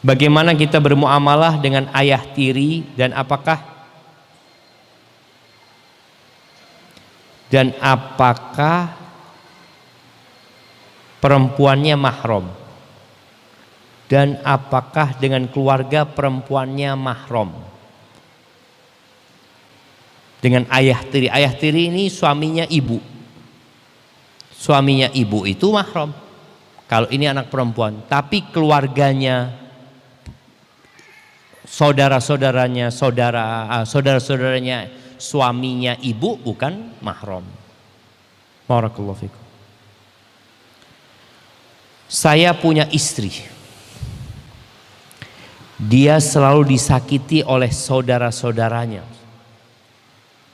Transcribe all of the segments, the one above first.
Bagaimana kita bermuamalah dengan ayah tiri dan apakah perempuannya mahram, dan apakah dengan keluarga perempuannya mahram dengan ayah tiri. Ayah tiri ini suaminya ibu. Suaminya ibu itu mahram kalau ini anak perempuan, tapi keluarganya, saudara-saudaranya suaminya ibu bukan mahram. Barakallahu fikum. Saya punya istri, dia selalu disakiti oleh saudara-saudaranya.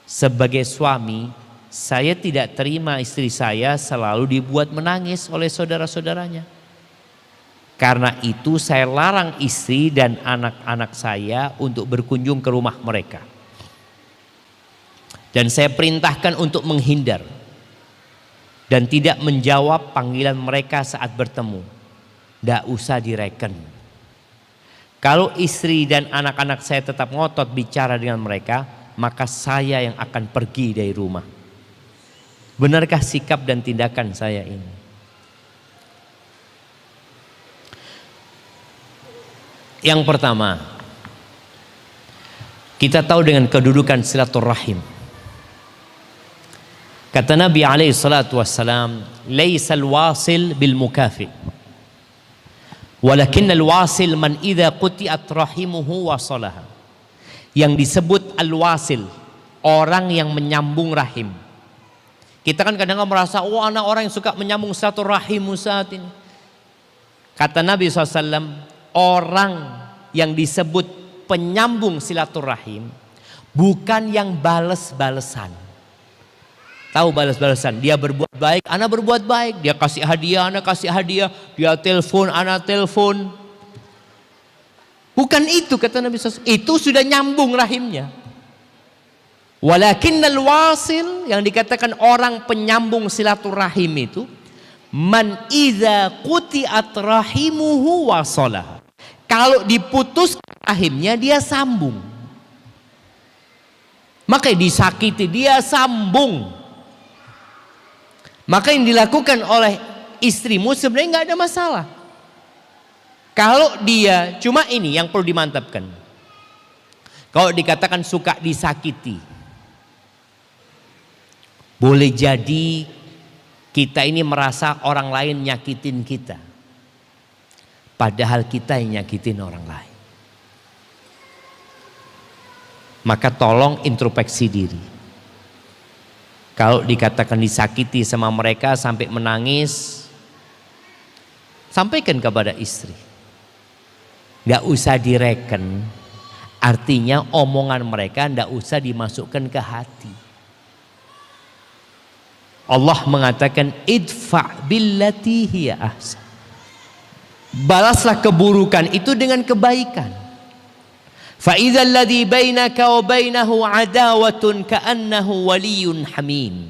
Sebagai suami, saya tidak terima istri saya selalu dibuat menangis oleh saudara-saudaranya. Karena itu saya larang istri dan anak-anak saya untuk berkunjung ke rumah mereka. Dan saya perintahkan untuk menghindar dan tidak menjawab panggilan mereka saat bertemu. Tidak usah direken. Kalau istri dan anak-anak saya tetap ngotot bicara dengan mereka, maka saya yang akan pergi dari rumah. Benarkah sikap dan tindakan saya ini? Yang pertama, kita tahu dengan kedudukan silaturahim. Kata Nabi alaihi salatu wassalam, "Laisal wasil bil mukafi, walakinnal wasil man idza quti'at rahimuhu wasalaha." Yang disebut al-wasil, orang yang menyambung rahim. Kita kan kadang-kadang merasa, oh anak orang yang suka menyambung silaturahim saat ini. Kata Nabi SAW, orang yang disebut penyambung silaturahim bukan yang bales-balesan. Tahu bales-balesan? Dia berbuat baik, anak berbuat baik. Dia kasih hadiah, anak kasih hadiah. Dia telepon, anak telepon. Bukan itu kata Nabi SAW. Itu sudah nyambung rahimnya. Walakinnal wasil, yang dikatakan orang penyambung silaturahim itu, man idza quti'at rahimuhu wasalah. Kalau diputus rahimnya dia sambung. Maka disakiti dia sambung. Maka yang dilakukan oleh istrimu sebenarnya nggak ada masalah. Kalau dia, cuma ini yang perlu dimantapkan. Kalau dikatakan suka disakiti, boleh jadi kita ini merasa orang lain nyakitin kita, padahal kita yang nyakitin orang lain. Maka tolong introspeksi diri. Kalau dikatakan disakiti sama mereka sampai menangis, sampaikan kepada istri. Gak usah direken, artinya omongan mereka gak usah dimasukkan ke hati. Allah mengatakan idfa' billati hiya ahsan. Balaslah keburukan itu dengan kebaikan. Fa idzal ladzi bainaka wa bainahu adawatun ka'annahu waliyyun hamim.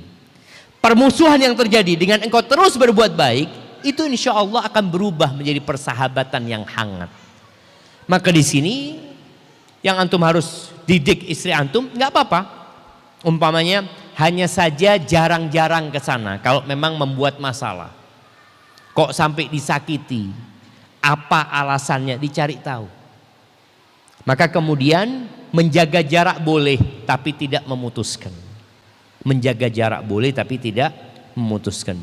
Permusuhan yang terjadi dengan engkau terus berbuat baik, itu insya Allah akan berubah menjadi persahabatan yang hangat. Maka di sini yang antum harus didik istri antum, nggak apa-apa. Umpamanya hanya saja jarang-jarang ke sana kalau memang membuat masalah. Kok sampai disakiti? Apa alasannya? Dicari tahu. Maka kemudian menjaga jarak boleh tapi tidak memutuskan. Menjaga jarak boleh tapi tidak memutuskan.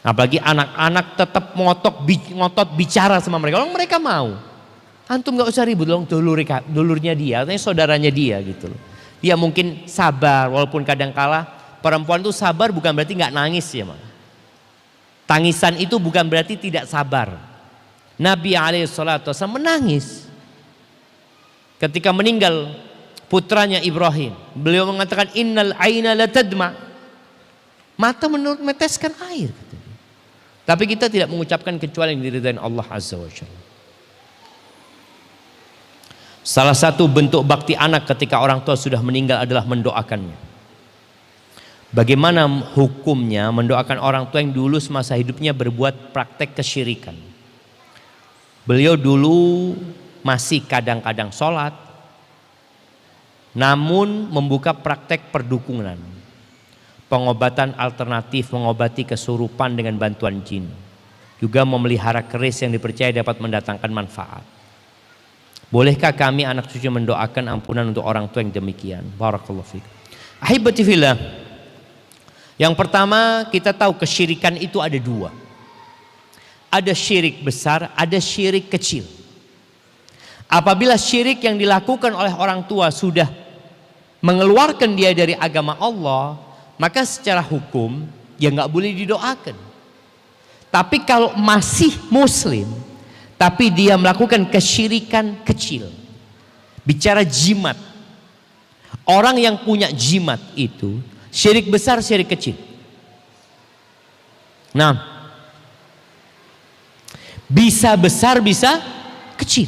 Apalagi anak-anak tetap ngotot bicara sama mereka. Kalau mereka mau. Antum gak usah ribut dong, dulurnya dia, artinya saudaranya dia gitu loh. Dia mungkin sabar, walaupun kadang kala perempuan itu sabar bukan berarti gak nangis ya. Tangisan itu bukan berarti tidak sabar. Nabi SAW menangis ketika meninggal putranya Ibrahim. Beliau mengatakan innal aina latadma, mata meneteskan air. Tapi kita tidak mengucapkan kecuali yang diridhai Allah Azza wa Jalla. Salah satu bentuk bakti anak ketika orang tua sudah meninggal adalah mendoakannya. Bagaimana hukumnya mendoakan orang tua yang dulu semasa hidupnya berbuat praktek kesyirikan? Beliau dulu masih kadang-kadang sholat, namun membuka praktek perdukunan, pengobatan alternatif, mengobati kesurupan dengan bantuan jin, juga memelihara keris yang dipercaya dapat mendatangkan manfaat. Bolehkah kami anak cucu mendoakan ampunan untuk orang tua yang demikian? Barakallahu fikum. Ahibati fillah. Yang pertama, kita tahu kesyirikan itu ada dua. Ada syirik besar, ada syirik kecil. Apabila syirik yang dilakukan oleh orang tua sudah mengeluarkan dia dari agama Allah, maka secara hukum ya nggak boleh didoakan. Tapi kalau masih muslim, tapi dia melakukan kesyirikan kecil, bicara jimat, orang yang punya jimat itu syirik besar, syirik kecil. Nah, bisa besar, bisa kecil.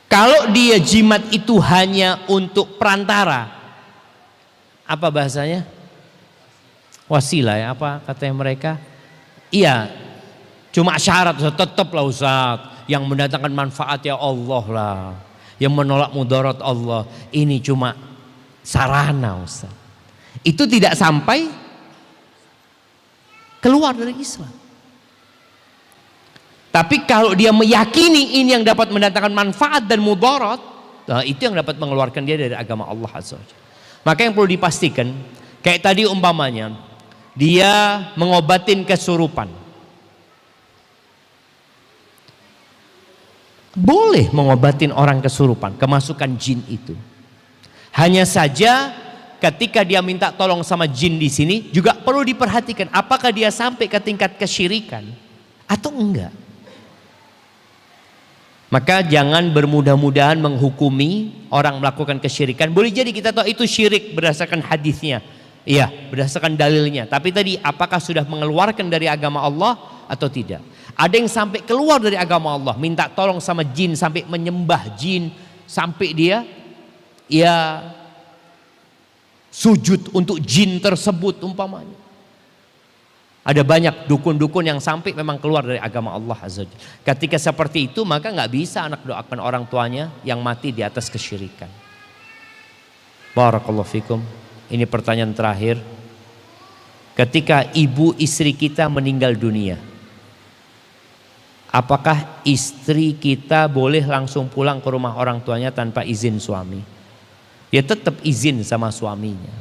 Kalau dia jimat itu hanya untuk perantara, apa bahasanya? Wasilah ya, apa katanya mereka? Iya, cuma syarat, tetaplah Ustaz, yang mendatangkan manfaat ya Allah lah, yang menolak mudarat Allah. Ini cuma sarana Ustaz. Itu tidak sampai keluar dari Islam. Tapi kalau dia meyakini ini yang dapat mendatangkan manfaat dan mudarat, nah itu yang dapat mengeluarkan dia dari agama Allah Azza wa Jalla. Maka yang perlu dipastikan, kayak tadi umpamanya, dia mengobatin kesurupan. Boleh mengobatin orang kesurupan, kemasukan jin itu. Hanya saja ketika dia minta tolong sama jin di sini juga perlu diperhatikan apakah dia sampai ke tingkat kesyirikan atau enggak. Maka jangan bermudah-mudahan menghukumi orang melakukan kesyirikan. Boleh jadi kita tahu itu syirik berdasarkan hadisnya, iya, berdasarkan dalilnya. Tapi tadi apakah sudah mengeluarkan dari agama Allah atau tidak? Ada yang sampai keluar dari agama Allah, minta tolong sama jin, sampai menyembah jin, sampai dia ya sujud untuk jin tersebut umpamanya. Ada banyak dukun-dukun yang sampai memang keluar dari agama Allah Azza wa Jalla. Ketika seperti itu maka nggak bisa anak doakan orang tuanya yang mati di atas kesyirikan. Barakallahu fikum. Ini pertanyaan terakhir. Ketika ibu istri kita meninggal dunia, apakah istri kita boleh langsung pulang ke rumah orang tuanya tanpa izin suami? Ya tetap izin sama suaminya.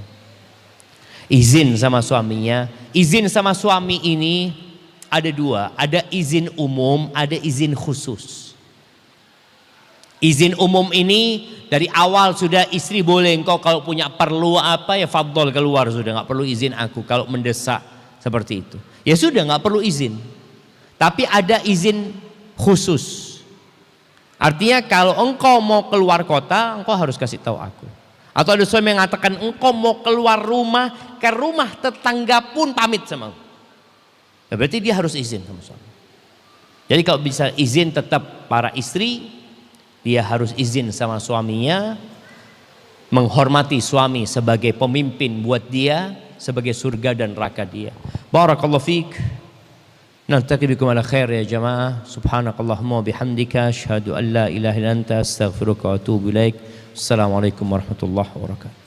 Izin sama suaminya. Izin sama suami ini ada dua, ada izin umum, ada izin khusus. Izin umum ini dari awal sudah istri boleh, engkau kalau punya perlu apa ya fadhol keluar, sudah nggak perlu izin aku kalau mendesak seperti itu. Ya sudah nggak perlu izin. Tapi ada izin khusus. Artinya kalau engkau mau keluar kota, engkau harus kasih tahu aku. Atau ada suami yang mengatakan engkau mau keluar rumah, ke rumah tetangga pun pamit sama engkau. Ya berarti dia harus izin sama suami. Jadi kalau bisa izin tetap para istri, dia harus izin sama suaminya, menghormati suami sebagai pemimpin buat dia, sebagai surga dan neraka dia. Barakallahu fiik. Naltaqi bikum ala khair ya jamaah. Subhanakallahumma bihamdika asyhadu an la ilaha illa anta astaghfiruka wa atubu ilaik. Assalamualaikum warahmatullahi wabarakatuh.